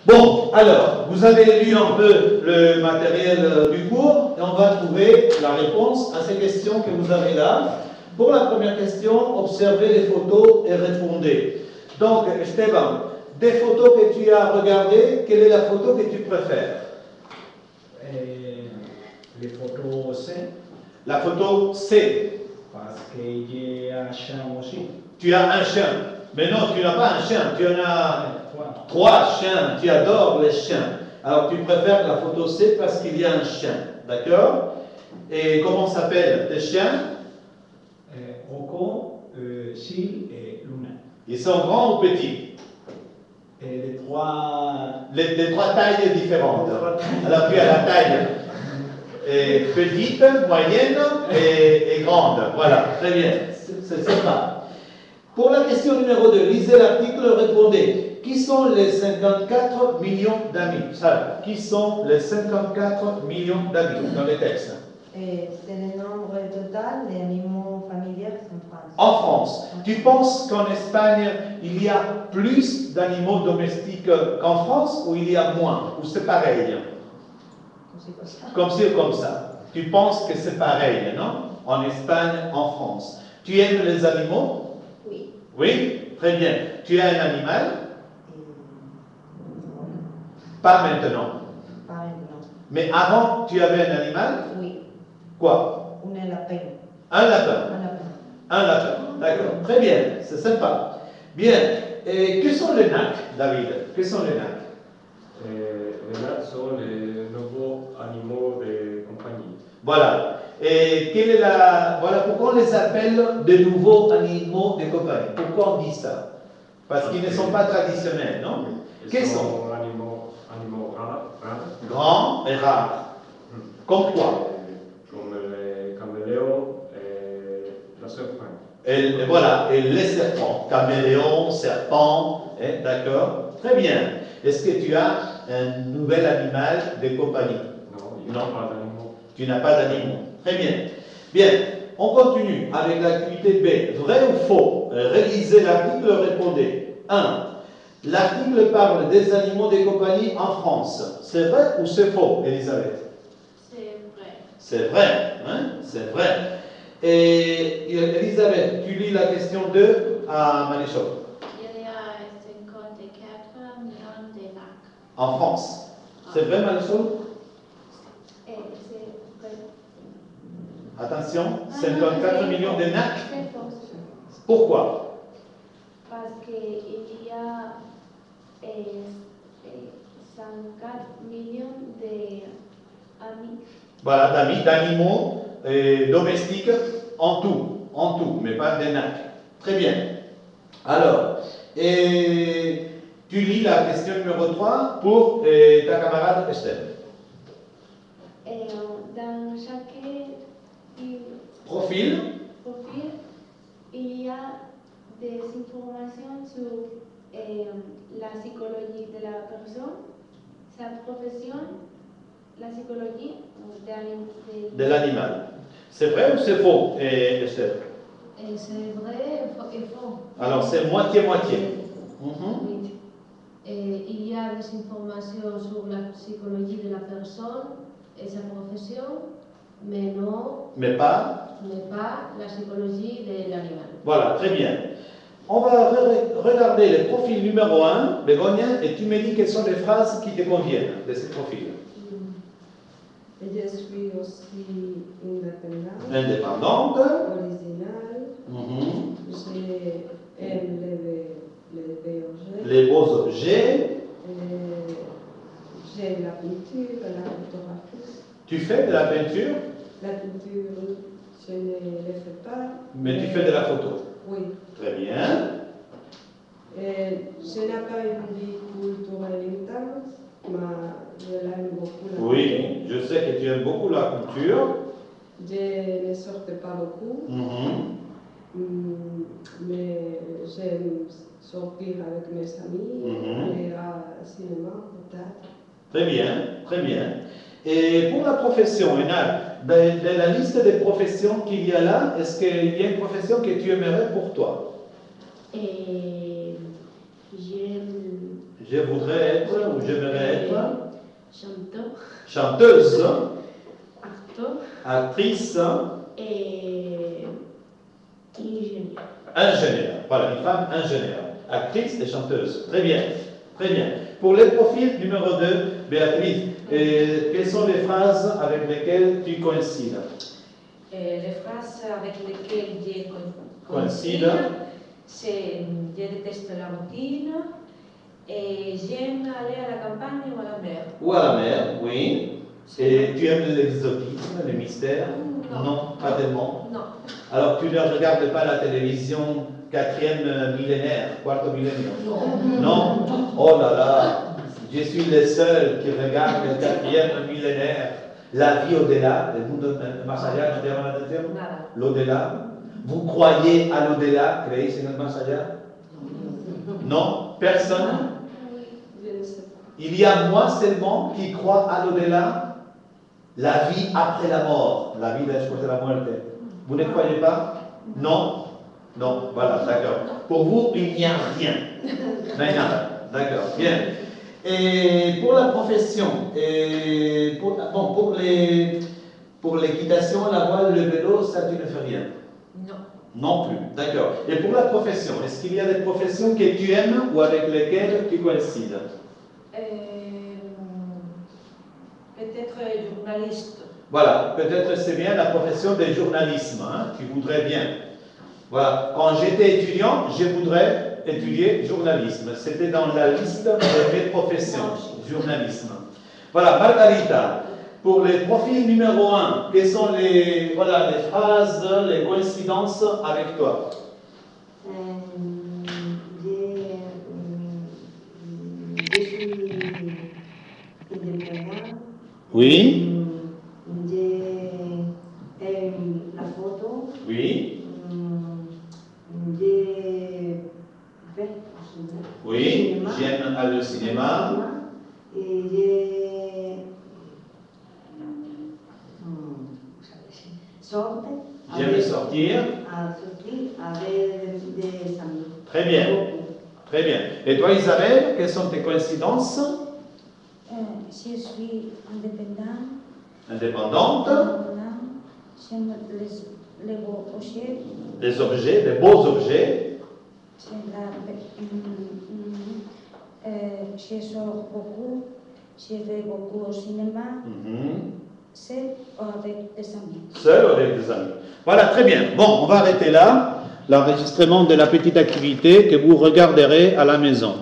Bon, alors, vous avez lu un peu le matériel du cours et on va trouver la réponse à ces questions que vous avez là. Pour la première question, observez les photos et répondez. Donc, Esteban, des photos que tu as regardées, quelle est la photo que tu préfères? Les photos C. La photo C. Parce que j'ai un chien aussi. Tu as un chien. Mais non, tu n'as pas un chien, tu en as trois chiens. Tu adores les chiens. Alors, tu préfères la photo C parce qu'il y a un chien. D'accord? Et comment s'appellent tes chiens? Rocco, Sil et Luna. Ils sont grands ou petits? Les trois tailles différentes. Alors, tu as la taille petite, moyenne et grande. Voilà, très bien. C'est sympa. Pour la question numéro 2, lisez l'article, répondez. Qui sont les 54 millions d'amis? Ça, qui sont les 54 millions d'amis dans les textes? C'est le nombre total des animaux familiers en France. En France. Tu penses qu'en Espagne, il y a plus d'animaux domestiques qu'en France ou il y a moins? Ou c'est pareil? Comme ci ou comme ça. Tu penses que c'est pareil, non? En Espagne, en France. Tu aimes les animaux? Oui. Oui? Très bien. Tu as un animal? Pas maintenant. Pas maintenant. Mais avant, tu avais un animal? Oui. Quoi? Un lapin. Un lapin. Un lapin. Un lapin. D'accord. Très bien. C'est sympa. Bien. Et que sont les nacs, David? Que sont les nacs? Les nacs sont les nouveaux animaux de compagnie. Voilà. Et quelle est voilà pourquoi on les appelle de nouveaux animaux de compagnie. Pourquoi on dit ça? Parce qu'ils ne sont pas traditionnels, non? Quels sont? Animaux rares. Grands et rares. Comme quoi? Comme les caméléons et la serpent. Et voilà, et les serpents. Caméléons, serpents, d'accord? Très bien. Est-ce que tu as un nouvel animal de compagnie? Non, il n'y a pas d'animaux. Tu n'as pas d'animaux. Très bien. Bien, on continue avec l'activité B. Vrai ou faux? Réalisez l'article, répondez. 1. L'article parle des animaux de compagnie en France. C'est vrai ou c'est faux, Elisabeth? C'est vrai. C'est vrai, hein? C'est vrai. Et Elisabeth, tu lis la question 2 à Maréchal. Il y a 54 millions de lacs. En France. C'est vrai, Maréchal? C'est vrai. Attention, 54 millions de nacs. C'est faux. Pourquoi? Parce qu'il y a 54 millions d'amis. Voilà, d'animaux domestiques en tout, mais pas des nacs. Très bien. Alors, tu lis la question numéro 3 pour ta camarade Estelle. Dans chaque Profil. il y a des informations sur la psychologie de la personne, sa profession, la psychologie De l'animal. C'est vrai ou c'est faux, Estelle? C'est vrai et faux. Alors, c'est moitié-moitié. Oui. Il y a des informations sur la psychologie de la personne et sa profession, mais pas la psychologie de l'animal. Voilà, très bien. On va regarder le profil numéro 1, Bégonia, et tu me dis quelles sont les phrases qui te conviennent de ce profil. Je suis aussi indépendante. Indépendante. Originale. J'aime les beaux objets. J'aime la peinture, la photographie. Tu fais de la peinture? La peinture, je ne le fais pas. Mais tu fais de la photo? Oui. Très bien. Je n'ai pas une vie culturelle intense, mais je l'aime beaucoup. Oui, je sais que tu aimes beaucoup la culture. Je ne sortais pas beaucoup, mais j'aime sortir avec mes amis, aller au cinéma, au théâtre. Très bien, très bien. Et pour la profession, de la liste des professions qu'il y a là, est-ce qu'il y a une profession que tu aimerais pour toi? Je voudrais être ou j'aimerais être chanteur, chanteuse, acteur actrice, et ingénieur. ingénieur. Voilà, une femme ingénieure. Actrice et chanteuse. Très bien. Très bien. Pour le profil numéro 2, Béatrice, quelles sont les phrases avec lesquelles tu coïncides? Les phrases avec lesquelles je Coïncide. C'est je déteste la routine et j'aime aller à la campagne ou à la mer. Ou à la mer, oui. Et tu aimes l'exotisme, le mystère? Non, pas tellement. Non. Alors tu ne regardes pas la télévision 4e millénaire, 4e millénaire? Non. Oh là là, je suis le seul qui regarde le 4e millénaire. La vie au-delà, le monde más allá, ¿no te llama la atención? Nada. L'au-delà. Vous croyez à l'au-delà? ¿Creéis en el más allá? Non? Personne? Je ne sais pas. Il y a moi seulement qui crois à l'au-delà, la vie après la mort, la vie después de la muerte. Vous ne croyez pas? Non? Non, voilà, d'accord. Pour vous, il n'y a rien. Nada. D'accord, bien. Et pour la profession, pour l'équitation, la voile, le vélo, ça tu ne fais rien? Non. Non plus, d'accord. Et pour la profession, est-ce qu'il y a des professions que tu aimes ou avec lesquelles tu coïncides? Peut-être journaliste. Voilà, peut-être c'est bien la profession de journalisme, hein, tu voudrais bien. Voilà, quand j'étais étudiant, je voudrais étudier journalisme. C'était dans la liste de mes professions, journalisme. Voilà, Margarita, pour les profils numéro 1, quelles sont les phrases, les coïncidences avec toi? Je suis indépendant. Oui. J'aime la photo. Oui. Oui, j'aime aller au cinéma. Et J'aime sortir. Avec des amis. Très bien. Très bien. Et toi, Isabelle, quelles sont tes coïncidences? Je suis indépendante. Indépendante. J'aime les beaux objets. Les objets, les beaux objets. Je sors beaucoup. Je vais beaucoup au cinéma. Seul ou avec des amis. Seul ou avec des amis. Voilà, très bien. Bon, on va arrêter là l'enregistrement de la petite activité que vous regarderez à la maison.